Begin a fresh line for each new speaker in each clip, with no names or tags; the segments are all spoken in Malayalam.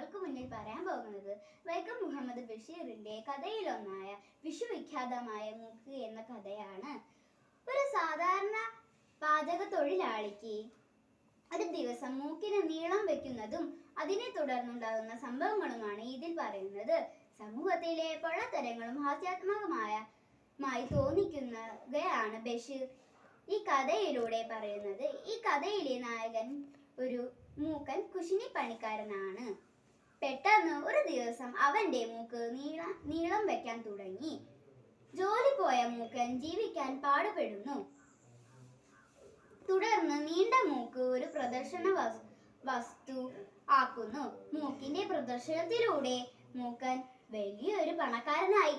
നിങ്ങൾക്ക് മുന്നിൽ പറയാൻ പോകുന്നത് വൈക്കം മുഹമ്മദ് ബഷീറിന്റെ കഥയിലൊന്നായ വിശ്വവിഖ്യാതമായ മൂക്ക് എന്ന കഥയാണ്. ഒരു സാധാരണ പാചക തൊഴിലാളിക്ക് ഒരു ദിവസം മൂക്കിന് നീളം വെക്കുന്നതും അതിനെ തുടർന്നുണ്ടാകുന്ന സംഭവങ്ങളുമാണ് ഇതിൽ പറയുന്നത്. സമൂഹത്തിലെ പൊള്ളത്തരങ്ങളും ഹാസ്യാത്മകമായി തോന്നിക്കുന്നവയാണ് ബഷീർ ഈ കഥയിലൂടെ പറയുന്നത്. ഈ കഥയിലെ നായകൻ ഒരു മൂക്കൻ കുശിനിപ്പണിക്കാരനാണ്. പെട്ടെന്ന് ഒരു ദിവസം അവന്റെ മൂക്ക് നീളം വെക്കാൻ തുടങ്ങി. ജോലി പോയ മൂക്കൻ ജീവിക്കാൻ പാടുപെടുന്നു. തുടർന്ന് നീണ്ട മൂക്ക് ഒരു പ്രദർശന വസ്തു ആക്കുന്നു. മൂക്കിന്റെ പ്രദർശനത്തിലൂടെ മൂക്കൻ വലിയൊരു പണക്കാരനായി.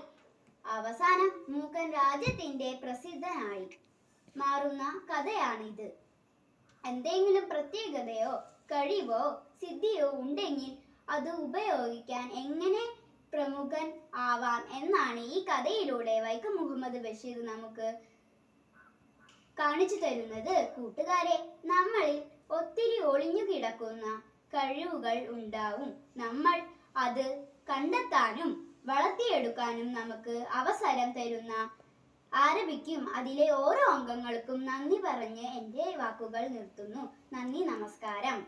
അവസാനം മൂക്കൻ രാജ്യത്തിന്റെ പ്രസിദ്ധനായി മാറുന്ന കഥയാണിത്. എന്തെങ്കിലും പ്രത്യേകതയോ കഴിവോ സിദ്ധിയോ ഉണ്ടെങ്കിൽ അത് ഉപയോഗിക്കാൻ എങ്ങനെ പ്രമുഖൻ ആവാം എന്നാണ് ഈ കഥയിലൂടെ വൈക്കം മുഹമ്മദ് ബഷീർ നമുക്ക് കാണിച്ചു തരുന്നത്. കൂട്ടുകാരെ, നമ്മളിൽ ഒത്തിരി ഒളിഞ്ഞു കിടക്കുന്ന കഴിവുകൾ ഉണ്ടാവും. നമ്മൾ അത് കണ്ടെത്താനും വളർത്തിയെടുക്കാനും നമുക്ക് അവസരം തരുന്ന ആരംഭിക്കും. അതിലെ ഓരോ അംഗങ്ങൾക്കും നന്ദി പറഞ്ഞ് എൻ്റെ വാക്കുകൾ നിർത്തുന്നു. നന്ദി, നമസ്കാരം.